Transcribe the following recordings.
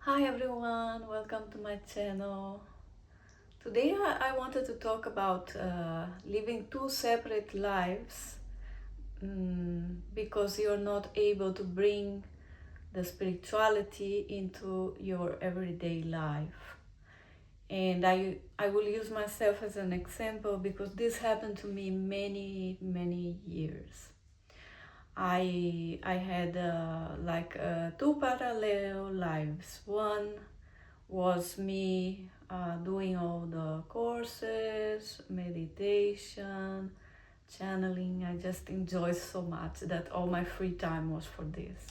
Hi everyone, welcome to my channel. Today I wanted to talk about living two separate lives because you're not able to bring the spirituality into your everyday life. And I will use myself as an example because this happened to me many years. I had two parallel lives. One was me doing all the courses, meditation, channeling. I just enjoyed so much that all my free time was for this.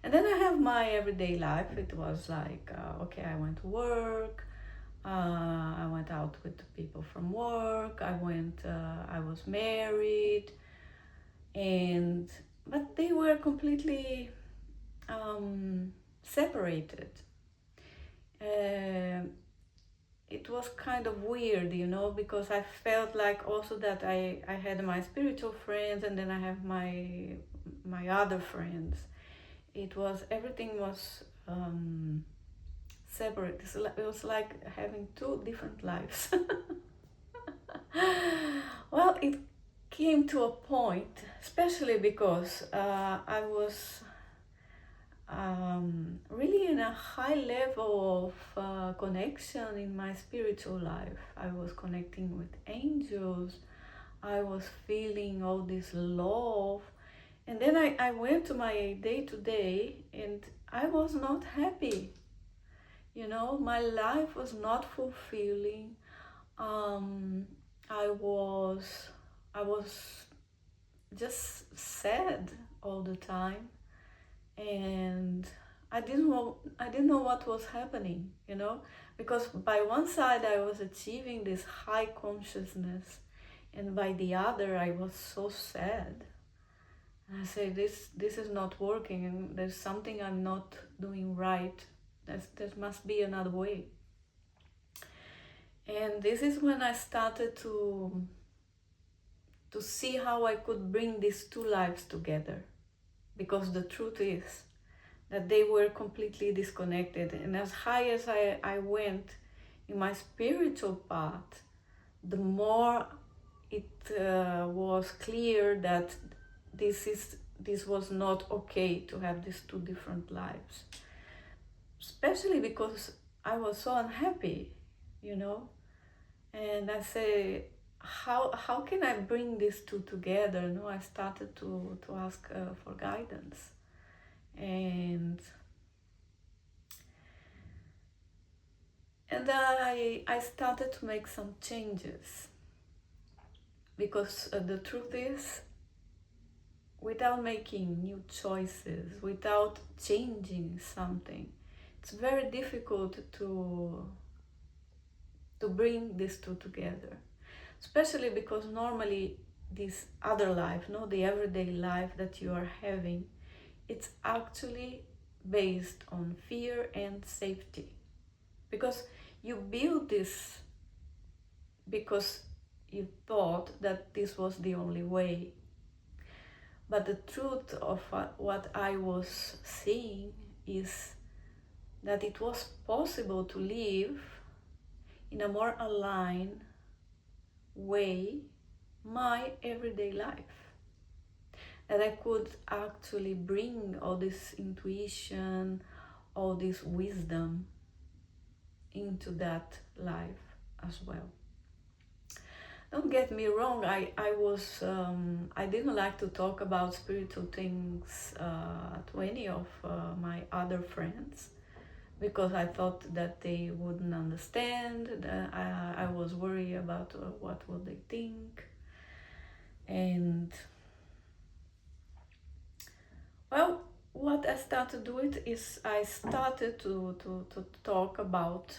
And then I have my everyday life. It was like, okay, I went to work, I went out with the people from work, I was married, and but they were completely separated. Uh, it was kind of weird, because I felt like also that I had my spiritual friends and then I have my other friends. Everything was separate. It was like having two different lives. Well, it came to a point, especially because I was really in a high level of connection in my spiritual life. I was connecting with angels. I was feeling all this love. And then I went to my day to day and I was not happy. My life was not fulfilling. Um, I was I was just sad all the time, and I didn't know what was happening, because by one side I was achieving this high consciousness, and by the other I was so sad. And I say this is not working, and there's something I'm not doing right. There must be another way. And this is when I started to see how I could bring these two lives together, because the truth is that they were completely disconnected. And as high as I went in my spiritual path, the more it was clear that this was not okay to have these two different lives, especially because I was so unhappy, you know. And I say, how can I bring these two together? I started to ask for guidance, and I started to make some changes, because the truth is, without making new choices, without changing something, it's very difficult to bring these two together. Especially because normally this other life, no, the everyday life that you are having, it's actually based on fear and safety, because you build this because you thought that this was the only way. But the truth of what I was seeing is that it was possible to live in a more aligned way my everyday life. That I could actually bring all this intuition, all this wisdom into that life as well. Don't get me wrong, I didn't like to talk about spiritual things to any of my other friends, because I thought that they wouldn't understand. I was worried about what would they think. And well, what I started doing is I started to talk about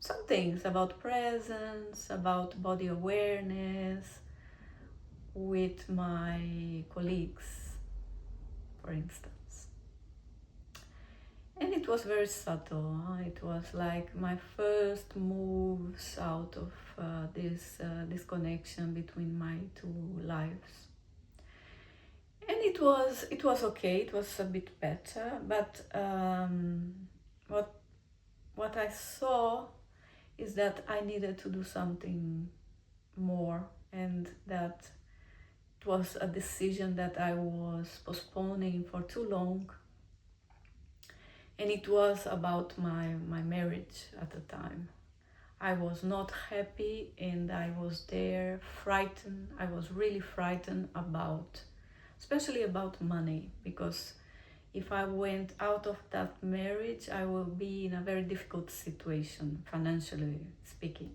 some things about presence, about body awareness with my colleagues, for instance. And it was very subtle. It was like my first moves out of this connection between my two lives. And it was okay. It was a bit better, but what what I saw is that I needed to do something more, and that it was a decision that I was postponing for too long. And it was about my marriage at the time. I was not happy, and I was there frightened. I was really frightened about, especially about money, because if I went out of that marriage, I will be in a very difficult situation, financially speaking.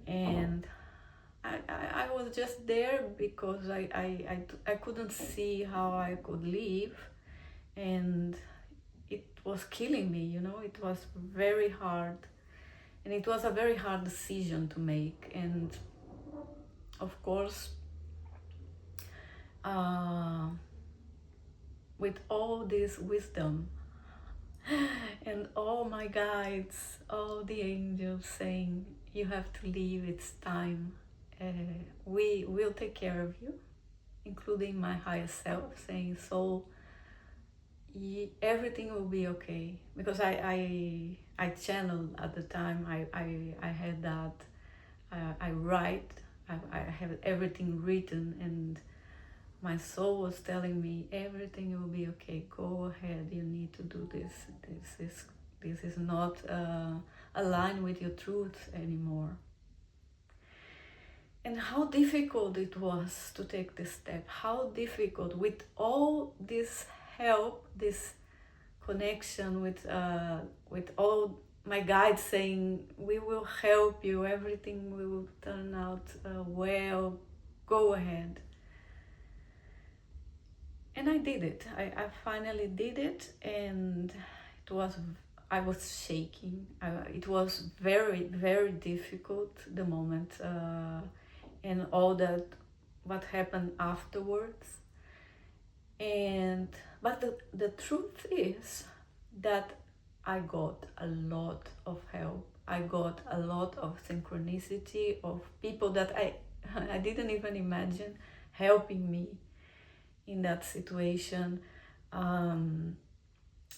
And I was just there because I couldn't see how I could live, and it was killing me, it was very hard. And it was a very hard decision to make. And of course, uh, with all this wisdom and all my guides, all the angels saying, you have to leave, it's time. We will take care of you, including my higher self, saying, so everything will be okay. Because I channeled at the time, I had that, I write, I have everything written, and my soul was telling me everything will be okay. Go ahead, you need to do this. This is not aligned with your truth anymore. And how difficult it was to take this step. How difficult, with all this help, this connection with all my guides saying, we will help you, everything will turn out well, go ahead. And I did it. I finally did it, and I was shaking. It was very, very difficult, the moment, and all that, what happened afterwards. But the truth is that I got a lot of help. I got a lot of synchronicity of people that I didn't even imagine helping me in that situation.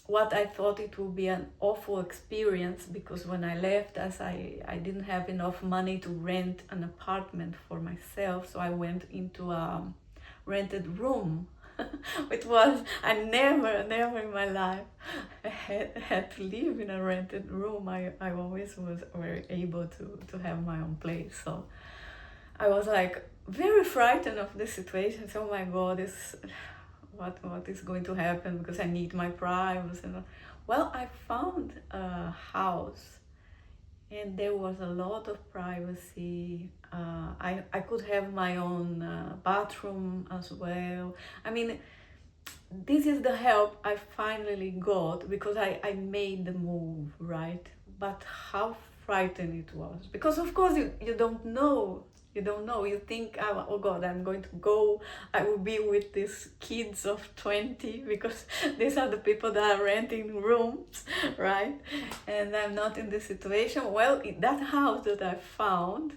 What I thought it would be an awful experience, because when I left, as I didn't have enough money to rent an apartment for myself, so I went into a rented room. It was, I never in my life had to live in a rented room. I always was able to have my own place. So I was like very frightened of the situation. So, oh my God, what is going to happen, because I need my privacy. Well, I found a house, and there was a lot of privacy. I could have my own bathroom as well. I mean, this is the help I finally got, because I made the move, right? But how frightened it was, because of course you don't know. You think, oh God, I'm going to go, I will be with these kids of 20, because these are the people that are renting rooms, right? And I'm not in this situation. Well, in that house that I found,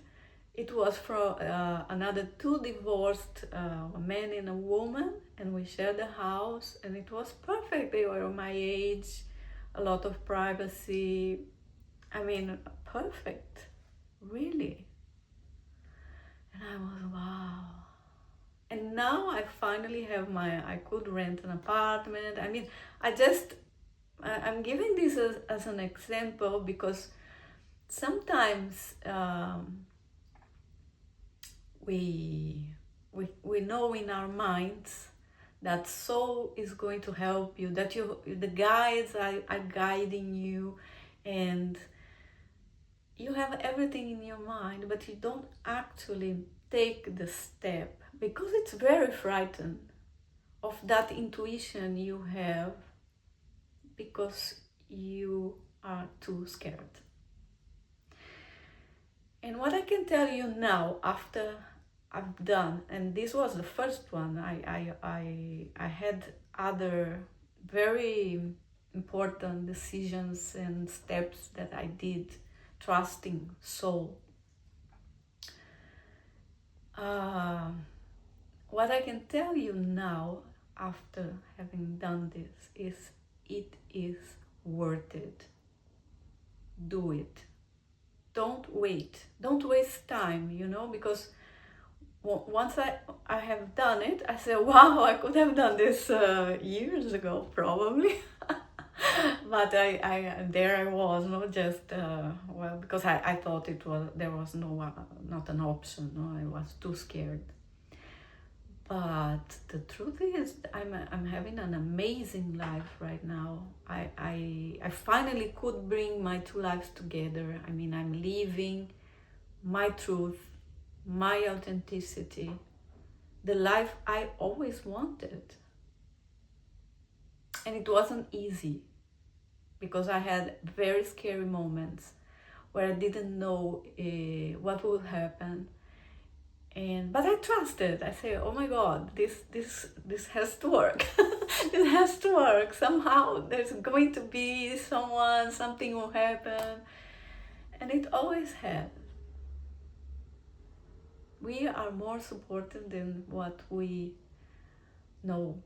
it was from another two divorced, a man and a woman, and we shared the house, and it was perfect. They were my age, a lot of privacy. I mean, perfect, really. And I was, wow. And now I finally have I could rent an apartment. I mean, I'm giving this as an example, because sometimes we know in our minds that soul is going to help you, that the guides are guiding you, and you have everything in your mind, but you don't actually take the step, because it's very frightened of that intuition you have, because you are too scared. And what I can tell you now, after I've done, and this was the first one, I had other very important decisions and steps that I did, trusting soul. What I can tell you now, after having done this, is it is worth it. Do it. Don't wait. Don't waste time, because once I have done it, I say, wow, I could have done this years ago, probably. But there I was, not just, because I thought there was not an option, no, I was too scared. But the truth is, I'm having an amazing life right now. I finally could bring my two lives together. I mean, I'm living my truth, my authenticity, the life I always wanted. And it wasn't easy, because I had very scary moments where I didn't know what would happen. But I trusted. I say, oh my God, this has to work. It has to work. Somehow there's going to be something will happen. And it always has. We are more supported than what we know.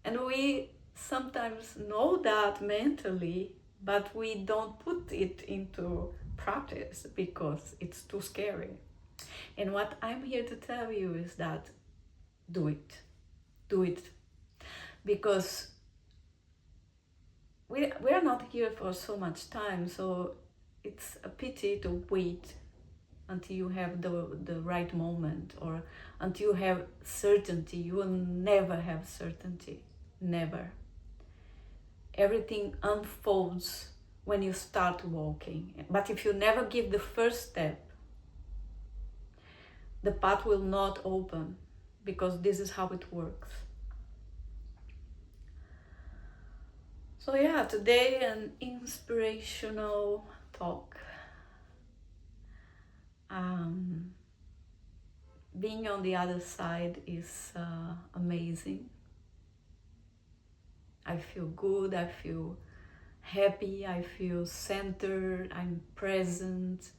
And we sometimes know that mentally, but we don't put it into practice because it's too scary. And what I'm here to tell you is that do it, because we are not here for so much time, so it's a pity to wait until you have the right moment, or until you have certainty. You will never have certainty, never. Everything unfolds when you start walking. But if you never give the first step, the path will not open, because this is how it works. So yeah, today an inspirational talk. Being on the other side is amazing. I feel good, I feel happy, I feel centered, I'm present.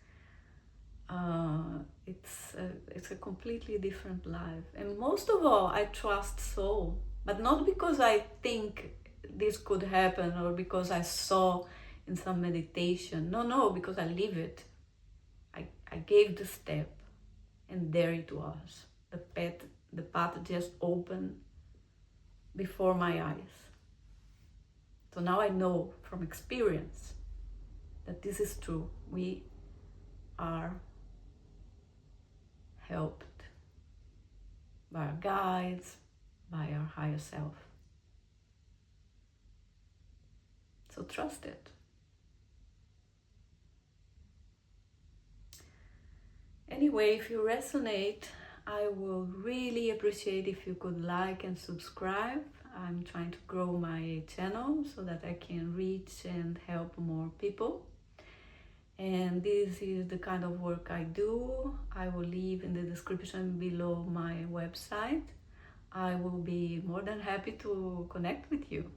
It's a completely different life. And most of all, I trust soul, but not because I think this could happen or because I saw in some meditation. No, because I live it. I gave the step, and there it was. The path just opened before my eyes. So now I know from experience that this is true. We are helped by our guides, by our higher self. So trust it. Anyway, if you resonate, I will really appreciate if you could like and subscribe. I'm trying to grow my channel so that I can reach and help more people. And this is the kind of work I do. I will leave in the description below my website. I will be more than happy to connect with you.